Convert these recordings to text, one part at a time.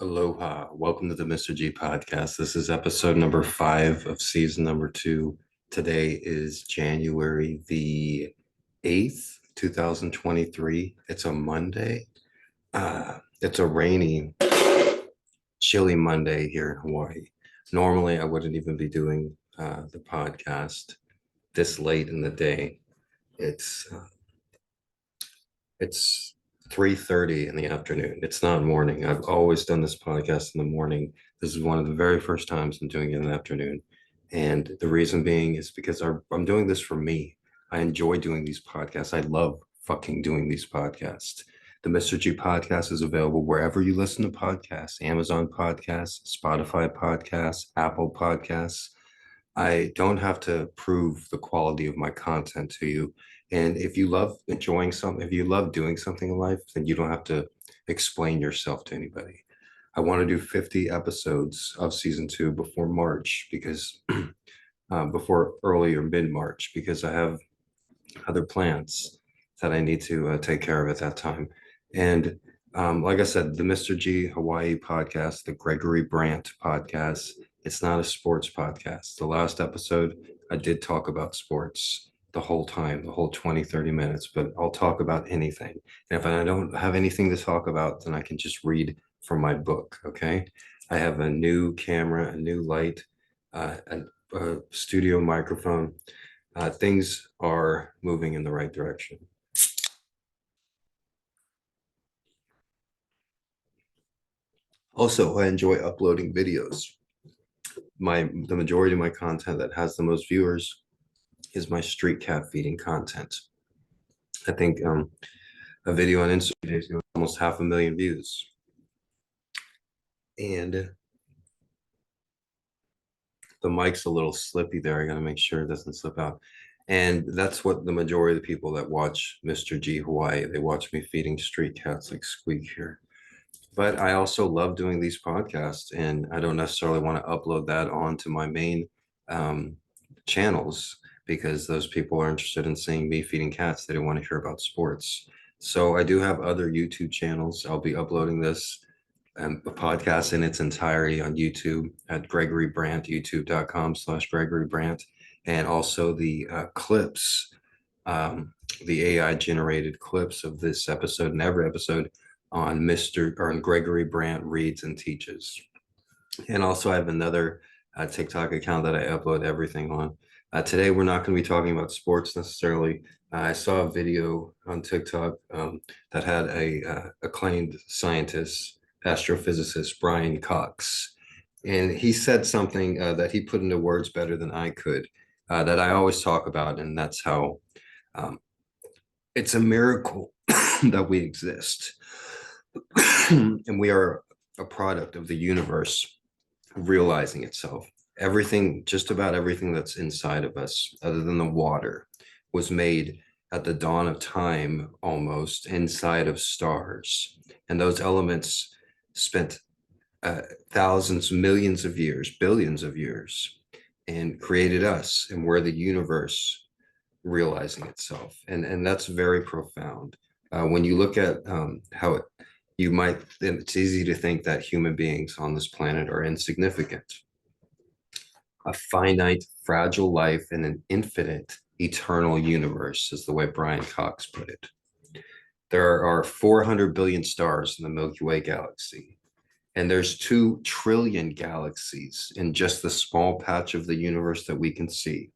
Aloha. Welcome to the Mr.G podcast. This is episode number 5 of season number 2. Today is January the 8th, 2023. It's a Monday. It's a rainy, chilly Monday here in Hawaii. Normally, I wouldn't even be doing the podcast this late in the day. It's 3:30 in the afternoon. It's not morning. I've always done this podcast in the morning. This is one of the very first times I'm doing it in the afternoon. And the reason being is because I'm doing this for me. I enjoy doing these podcasts. I love fucking doing these podcasts. The Mr. G podcast is available wherever you listen to podcasts, Amazon podcasts, Spotify podcasts, Apple podcasts. I don't have to prove the quality of my content to you. And if you love enjoying something, if you love doing something in life, then you don't have to explain yourself to anybody. I want to do 50 episodes of season 2 before March because before early or mid-March, because I have other plans that I need to take care of at that time. And like I said, the Mr.G Hawaii podcast, the Gregory Brandt podcast, it's not a sports podcast. The last episode, I did talk about sports the whole time, the whole 20, 30 minutes, but I'll talk about anything. And if I don't have anything to talk about, then I can just read from my book, okay? I have a new camera, a new light, a studio microphone. Things are moving in the right direction. Also, I enjoy uploading videos. The majority of my content that has the most viewers is my street cat feeding content. I think a video on Instagram is almost 500,000 views. And the mic's a little slippy there. I got to make sure it doesn't slip out. And that's what the majority of the people that watch Mr. G Hawaii, they watch me feeding street cats like Squeak here. But I also love doing these podcasts, and I don't necessarily want to upload that onto my main channels because those people are interested in seeing me feeding cats. They don't want to hear about sports. So I do have other YouTube channels. I'll be uploading this podcast in its entirety on YouTube at Gregory Brandt, youtube.com/Gregory Brandt, and also the clips, the AI generated clips of this episode and every episode on Gregory Brandt Reads and Teaches. And also I have another TikTok account that I upload everything on. Today, we're not going to be talking about sports necessarily. I saw a video on TikTok that had a acclaimed scientist, astrophysicist, Brian Cox. And he said something that he put into words better than I could, that I always talk about. And that's how it's a miracle that we exist. And we are a product of the universe realizing itself. Everything, just about everything that's inside of us, other than the water, was made at the dawn of time, almost inside of stars. And those elements spent thousands, millions of years, billions of years, and created us. And we're the universe realizing itself. And that's very profound. When you look at how it's easy to think that human beings on this planet are insignificant. A finite, fragile life in an infinite, eternal universe is the way Brian Cox put it. There are 400 billion stars in the Milky Way galaxy, and there's 2 trillion galaxies in just the small patch of the universe that we can see.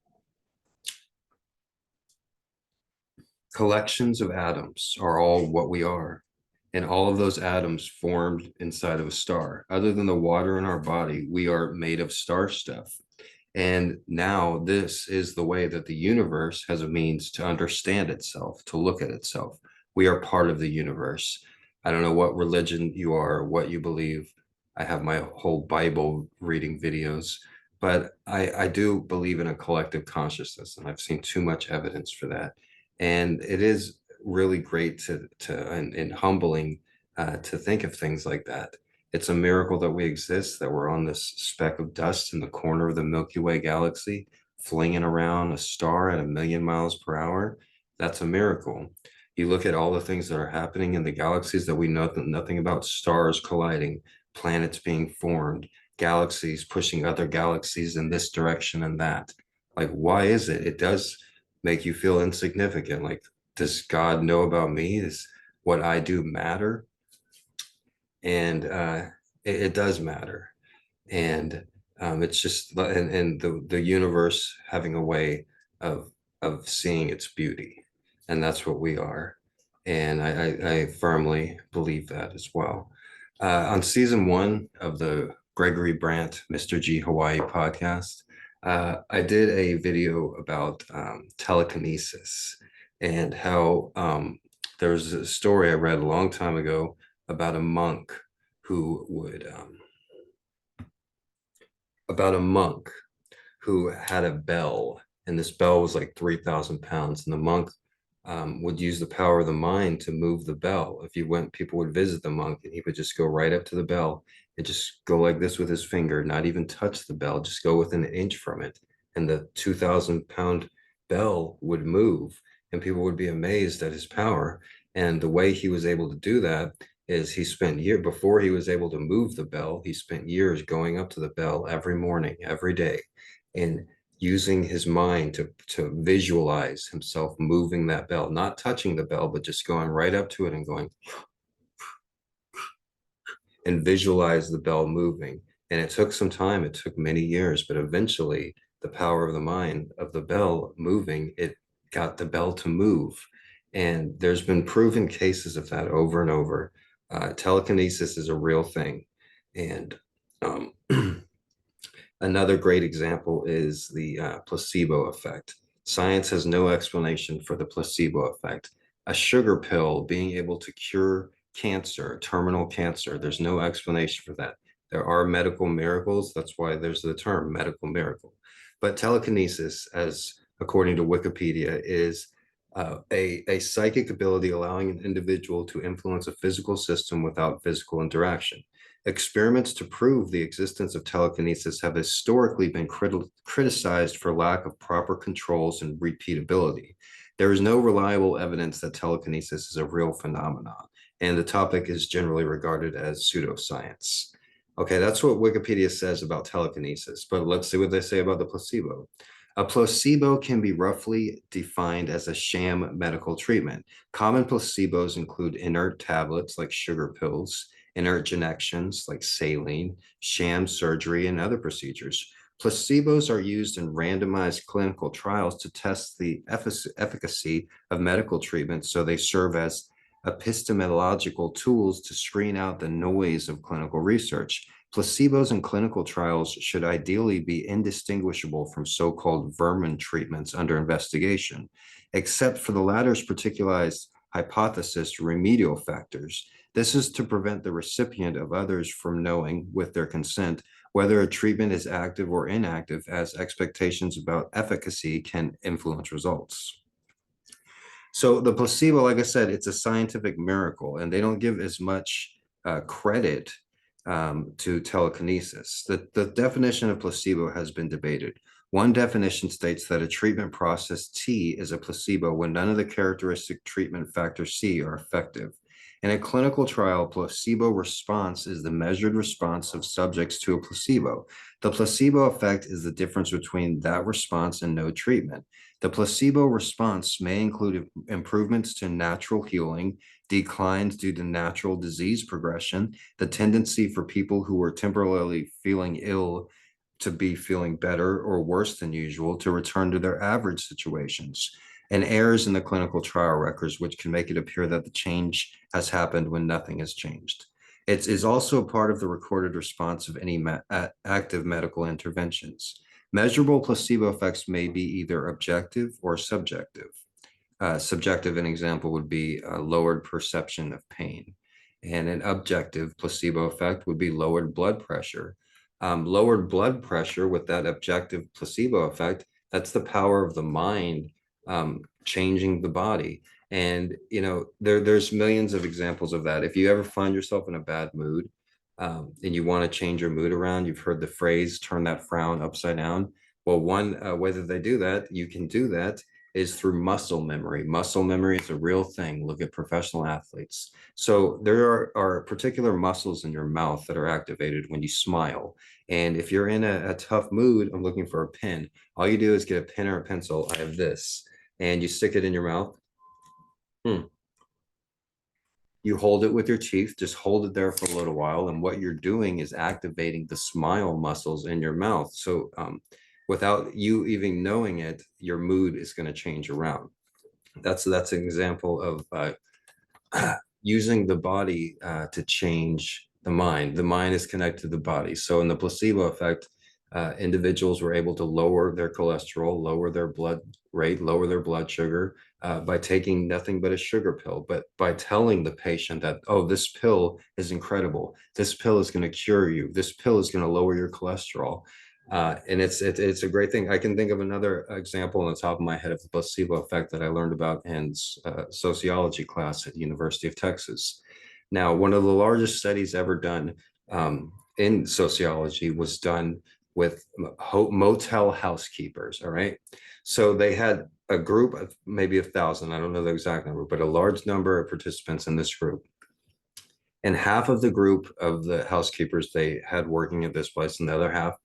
Collections of atoms are all what we are. And all of those atoms formed inside of a star. Other than the water in our body, we are made of star stuff. And now this is the way that the universe has a means to understand itself, to look at itself. We are part of the universe. I don't know what religion you are, what you believe. I have my whole Bible reading videos, but I do believe in a collective consciousness, and I've seen too much evidence for that. And it is really great and humbling to think of things like that. It's a miracle that we exist, that we're on this speck of dust in the corner of the Milky Way galaxy, flinging around a star at 1,000,000 miles per hour. That's a miracle. You look at all the things that are happening in the galaxies that we know nothing about: stars colliding, planets being formed, galaxies pushing other galaxies in this direction and that. Like, why is it? It does make you feel insignificant. Like, does God know about me? Does what I do matter? And it does matter. And it's just and the universe having a way of seeing its beauty, and that's what we are. And I firmly believe that as well. On season one of the Gregory Brandt Mr.G Hawaii podcast, I did a video about telekinesis and how there was a story I read a long time ago about a monk who would about a monk who had a bell, and this bell was like 3,000 pounds. And the monk would use the power of the mind to move the bell. If you went, people would visit the monk, and he would just go right up to the bell and just go like this with his finger, not even touch the bell, just go within an inch from it. And the 2,000-pound bell would move, and people would be amazed at his power. And the way he was able to do that is he spent years before he was able to move the bell. He spent years going up to the bell every morning, every day, and using his mind to visualize himself moving that bell, not touching the bell, but just going right up to it and going and visualize the bell moving. And it took some time, it took many years, but eventually the power of the mind of the bell moving, it got the bell to move. And there's been proven cases of that over and over. Telekinesis is a real thing. And another great example is the placebo effect. Science has no explanation for the placebo effect. A sugar pill being able to cure cancer, terminal cancer, there's no explanation for that. There are medical miracles. That's why there's the term medical miracle. But telekinesis, as according to Wikipedia, is a psychic ability allowing an individual to influence a physical system without physical interaction. Experiments to prove the existence of telekinesis have historically been criticized for lack of proper controls and repeatability. There is no reliable evidence that telekinesis is a real phenomenon, and the topic is generally regarded as pseudoscience. Okay, that's what Wikipedia says about telekinesis, but let's see what they say about the placebo. A placebo can be roughly defined as a sham medical treatment. Common placebos include inert tablets like sugar pills, inert injections like saline, sham surgery, and other procedures. Placebos are used in randomized clinical trials to test the efficacy of medical treatments, so they serve as epistemological tools to screen out the noise of clinical research. Placebos in clinical trials should ideally be indistinguishable from so-called vermin treatments under investigation, except for the latter's particularized hypothesis remedial factors. This is to prevent the recipient of others from knowing, with their consent, whether a treatment is active or inactive, as expectations about efficacy can influence results. So the placebo, like I said, it's a scientific miracle, and they don't give as much credit to telekinesis. The definition of placebo has been debated. One definition states that a treatment process T is a placebo when none of the characteristic treatment factor C are effective. In a clinical trial, placebo response is the measured response of subjects to a placebo. The placebo effect is the difference between that response and no treatment. The placebo response may include improvements to natural healing, declines due to natural disease progression, the tendency for people who were temporarily feeling ill to be feeling better or worse than usual to return to their average situations, and errors in the clinical trial records, which can make it appear that the change has happened when nothing has changed. It is also a part of the recorded response of any active medical interventions. Measurable placebo effects may be either objective or subjective. Subjective, an example would be a lowered perception of pain. And an objective placebo effect would be lowered blood pressure. Lowered blood pressure with that objective placebo effect, that's the power of the mind changing the body. And, you know, there's millions of examples of that. If you ever find yourself in a bad mood and you want to change your mood around, you've heard the phrase, turn that frown upside down. Well, one way that they do that, you can do that, is through muscle memory. Muscle memory is a real thing. Look at professional athletes. So there are particular muscles in your mouth that are activated when you smile. And if you're in a tough mood, I'm looking for a pen. All you do is get a pen or a pencil. I have this, and you stick it in your mouth. You hold it with your teeth, just hold it there for a little while. And what you're doing is activating the smile muscles in your mouth. So without you even knowing it, your mood is going to change around. That's an example of using the body to change the mind. The mind is connected to the body. So in the placebo effect, individuals were able to lower their cholesterol, lower their blood rate, lower their blood sugar by taking nothing but a sugar pill. But by telling the patient that, oh, this pill is incredible. This pill is going to cure you. This pill is going to lower your cholesterol. And it's a great thing. I can think of another example on the top of my head of the placebo effect that I learned about in sociology class at the University of Texas. Now, one of the largest studies ever done in sociology was done with motel housekeepers. All right. So they had a group of maybe 1,000, I don't know the exact number, but a large number of participants in this group. And half of the group of the housekeepers they had working at this place, and the other half,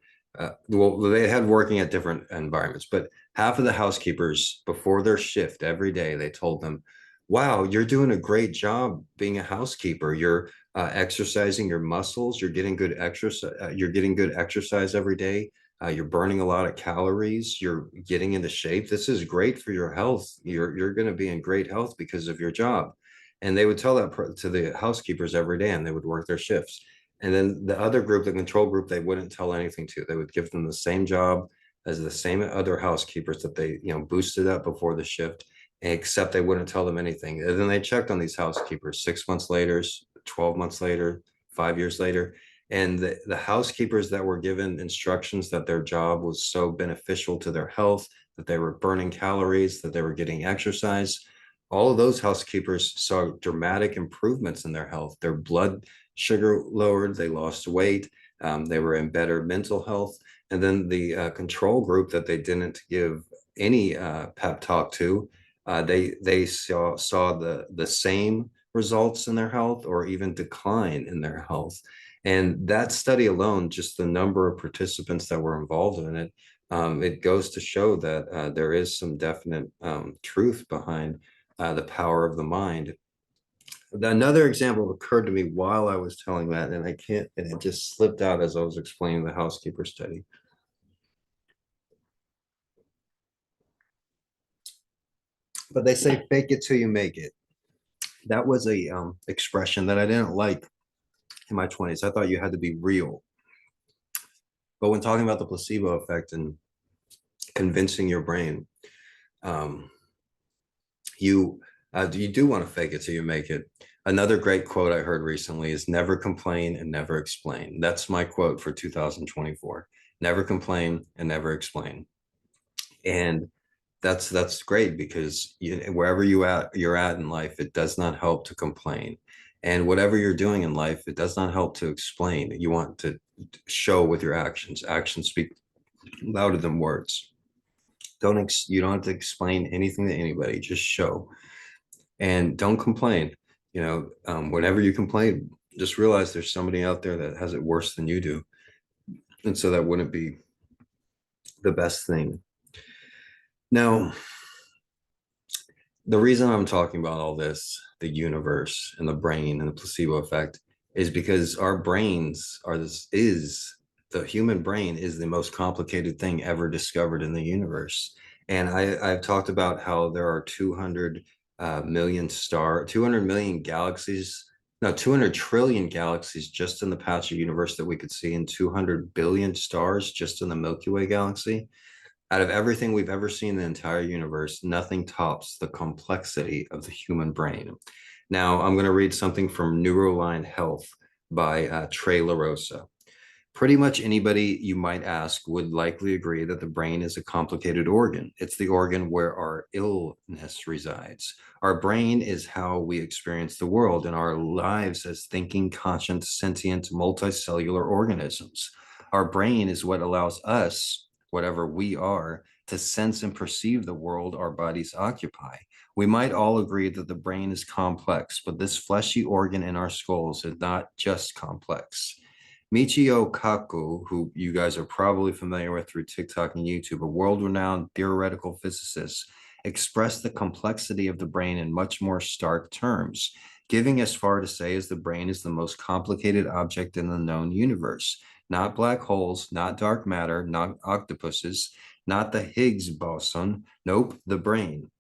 well, they had working at different environments, but half of the housekeepers before their shift every day, they told them, wow, you're doing a great job being a housekeeper. You're exercising your muscles. You're getting good exercise. You're getting good exercise every day. You're burning a lot of calories. You're getting into shape. This is great for your health. You're going to be in great health because of your job. And they would tell that to the housekeepers every day, and they would work their shifts. And then the other group, the control group, they wouldn't tell anything to. They would give them the same job as the same other housekeepers that they, boosted up before the shift, except they wouldn't tell them anything. And then they checked on these housekeepers 6 months later, 12 months later, 5 years later. And the housekeepers that were given instructions that their job was so beneficial to their health, that they were burning calories, that they were getting exercise, all of those housekeepers saw dramatic improvements in their health. Their blood sugar lowered, they lost weight, they were in better mental health. And then the control group that they didn't give any pep talk to, they saw the same results in their health or even decline in their health. And that study alone, just the number of participants that were involved in it, it goes to show that there is some definite truth behind the power of the mind. Another example occurred to me while I was telling that, and it just slipped out as I was explaining the housekeeper study. But they say fake it till you make it. That was a expression that I didn't like in my 20s. I thought you had to be real. But when talking about the placebo effect and convincing your brain, um, you do want to fake it till you make it. Another great quote I heard recently is never complain and never explain. That's my quote for 2024. Never complain and never explain. And that's great because wherever you're at in life, it does not help to complain. And whatever you're doing in life, it does not help to explain. You want to show with your actions. Actions speak louder than words. You don't have to explain anything to anybody. Just show. And don't complain. Whenever you complain, just realize there's somebody out there that has it worse than you do. And so that wouldn't be the best thing. Now, the reason I'm talking about all this, the universe and the brain and the placebo effect, is because our brains the human brain is the most complicated thing ever discovered in the universe. And I've talked about how there are 200 million galaxies, no, 200 trillion galaxies just in the patch of universe that we could see, and 200 billion stars just in the Milky Way galaxy. Out of everything we've ever seen in the entire universe, nothing tops the complexity of the human brain. Now, I'm going to read something from Neuroline Health by Trey LaRosa. Pretty much anybody you might ask would likely agree that the brain is a complicated organ. It's the organ where our illness resides. Our brain is how we experience the world and our lives as thinking, conscious, sentient, multicellular organisms. Our brain is what allows us, whatever we are, to sense and perceive the world our bodies occupy. We might all agree that the brain is complex, but this fleshy organ in our skulls is not just complex. Michio Kaku, who you guys are probably familiar with through TikTok and YouTube, a world-renowned theoretical physicist, expressed the complexity of the brain in much more stark terms, giving as far to say as the brain is the most complicated object in the known universe. Not black holes, not dark matter, not octopuses, not the Higgs boson. Nope, the brain.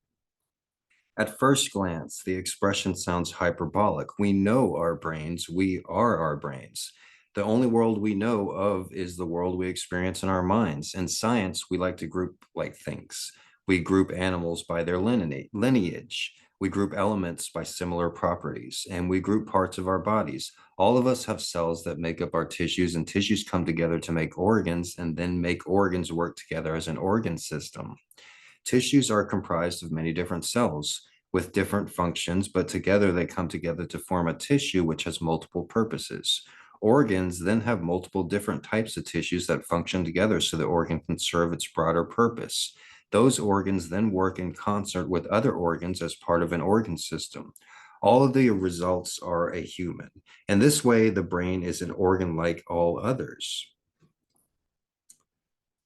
At first glance, the expression sounds hyperbolic. We know our brains. We are our brains. The only world we know of is the world we experience in our minds. In science, we like to group like things. We group animals by their lineage. We group elements by similar properties, and we group parts of our bodies. All of us have cells that make up our tissues, and tissues come together to make organs, and then make organs work together as an organ system. Tissues are comprised of many different cells with different functions, but together they come together to form a tissue which has multiple purposes. Organs then have multiple different types of tissues that function together so the organ can serve its broader purpose. Those organs then work in concert with other organs as part of an organ system. All of the results are a human. In this way, the brain is an organ like all others.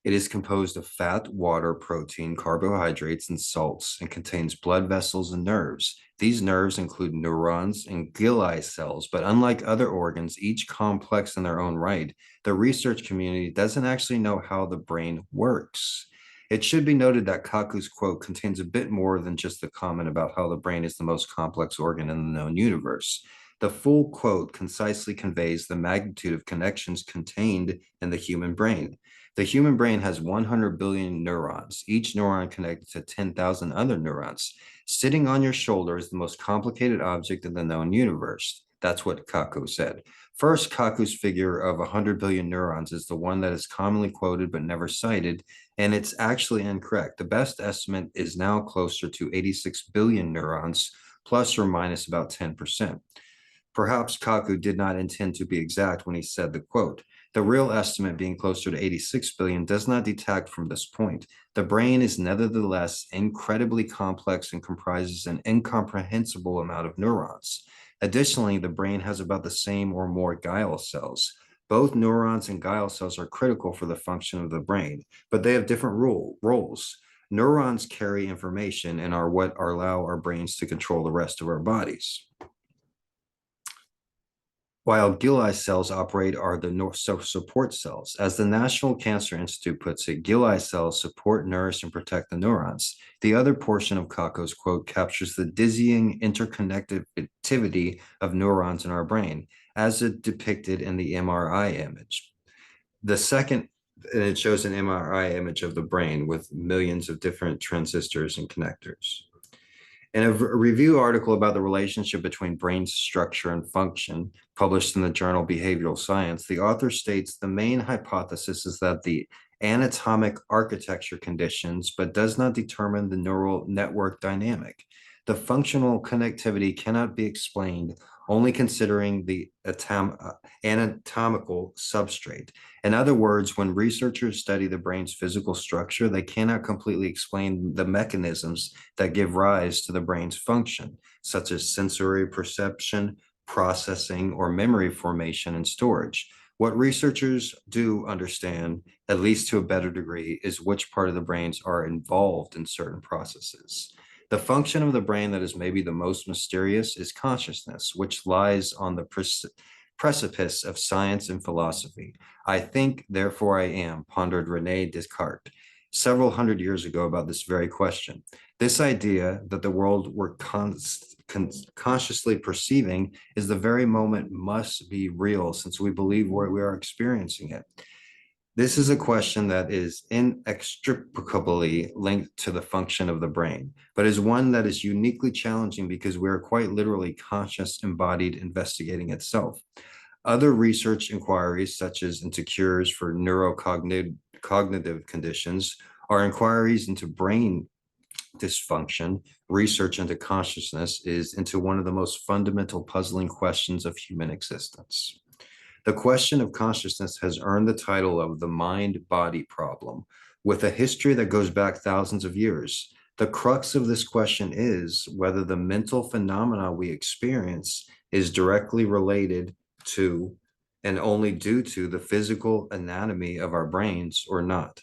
It is composed of fat, water, protein, carbohydrates, and salts, and contains blood vessels and nerves. These nerves include neurons and Gilli cells, but unlike other organs, each complex in their own right, the research community doesn't actually know how the brain works. It should be noted that Kaku's quote contains a bit more than just the comment about how the brain is the most complex organ in the known universe. The full quote concisely conveys the magnitude of connections contained in the human brain. The human brain has 100 billion neurons, each neuron connected to 10,000 other neurons. Sitting on your shoulder is the most complicated object in the known universe. That's what Kaku said. First, Kaku's figure of 100 billion neurons is the one that is commonly quoted but never cited, and it's actually incorrect. The best estimate is now closer to 86 billion neurons, plus or minus about 10%. Perhaps Kaku did not intend to be exact when he said the quote. The real estimate being closer to 86 billion does not detract from this point. The brain is nevertheless incredibly complex and comprises an incomprehensible amount of neurons. Additionally, the brain has about the same or more glial cells. Both neurons and glial cells are critical for the function of the brain, but they have different roles. Neurons carry information and are what allow our brains to control the rest of our bodies. While Gilli cells operate are the support cells. As the National Cancer Institute puts it, Gilli cells support, nourish, and protect the neurons. The other portion of Kaku's quote captures the dizzying interconnectivity of neurons in our brain, as it depicted in the MRI image. The second, and it shows an MRI image of the brain with millions of different transistors and connectors. In a review article about the relationship between brain structure and function, published in the journal Behavioral Science, the author states the main hypothesis is that the anatomic architecture conditions, but does not determine the neural network dynamic. The functional connectivity cannot be explained only considering the anatomical substrate. In other words, when researchers study the brain's physical structure, they cannot completely explain the mechanisms that give rise to the brain's function, such as sensory perception, processing, or memory formation and storage. What researchers do understand, at least to a better degree, is which part of the brains are involved in certain processes. The function of the brain that is maybe the most mysterious is consciousness, which lies on the precipice of science and philosophy. I think, therefore I am, pondered Rene Descartes several hundred years ago about this very question. This idea that the world we're consciously perceiving is the very moment must be real, since we believe we are experiencing it. This is a question that is inextricably linked to the function of the brain, but is one that is uniquely challenging because we are quite literally conscious, embodied, investigating itself. Other research inquiries, such as into cures for neurocognitive conditions, are inquiries into brain dysfunction. Research into consciousness is into one of the most fundamental puzzling questions of human existence. The question of consciousness has earned the title of the mind-body problem. with a history that goes back thousands of years. The crux of this question is whether the mental phenomena we experience is directly related to and only due to the physical anatomy of our brains or not.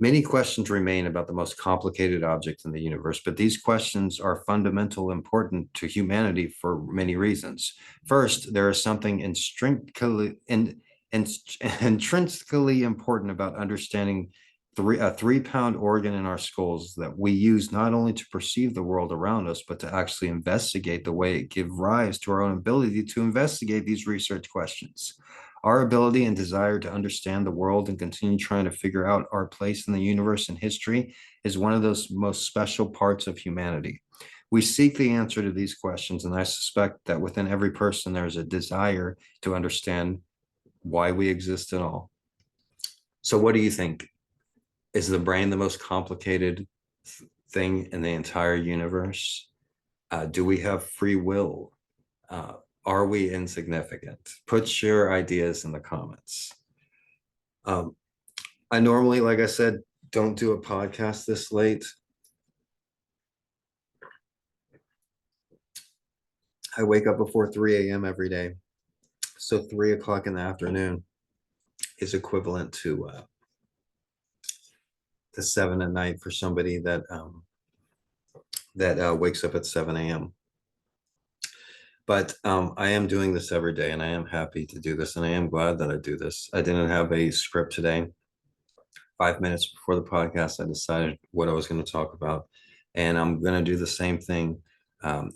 Many questions remain about the most complicated object in the universe, but these questions are fundamental important to humanity for many reasons. First, there is something intrinsically important about understanding a 3-pound organ in our skulls that we use not only to perceive the world around us, but to actually investigate the way it gives rise to our own ability to investigate these research questions. Our ability and desire to understand the world and continue trying to figure out our place in the universe and history is one of those most special parts of humanity. We seek the answer to these questions, and I suspect that within every person there is a desire to understand why we exist at all. So what do you think? Is the brain the most complicated thing in the entire universe? Do we have free will? Are we insignificant? Put your ideas in the comments. I normally, like I said, don't do a podcast this late. I wake up before 3 a.m. every day. So 3 o'clock in the afternoon is equivalent to 7 at night for somebody that wakes up at 7 a.m. But I am doing this every day, and I am happy to do this, and I am glad that I do this. I didn't have a script today. 5 minutes before the podcast, I decided what I was going to talk about, and I'm going to do the same thing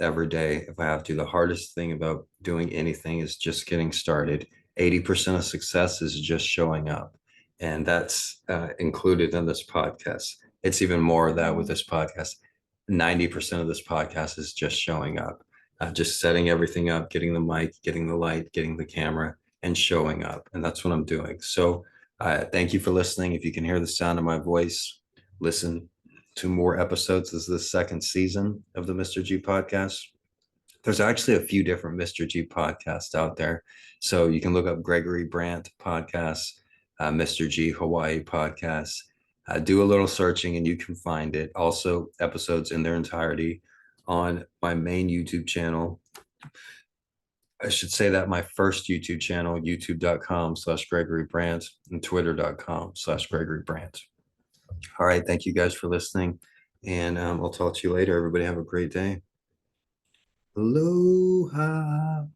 every day if I have to. The hardest thing about doing anything is just getting started. 80% of success is just showing up, and that's included in this podcast. It's even more of that with this podcast. 90% of this podcast is just showing up. Just setting everything up, getting the mic, getting the light, getting the camera, and showing up. And that's what I'm doing. So thank you for listening. If you can hear the sound of my voice, listen to more episodes. This is the second season of the Mr. G podcast. There's actually a few different Mr. G podcasts out there. So you can look up Gregory Brandt podcast, Mr. G Hawaii podcast. Do a little searching and you can find it. Also, episodes in their entirety on my main YouTube channel. I should say that my first YouTube channel, youtube.com/Gregory Brandt and twitter.com/Gregory Brandt. All right. Thank you guys for listening. And I'll talk to you later. Everybody have a great day. Aloha.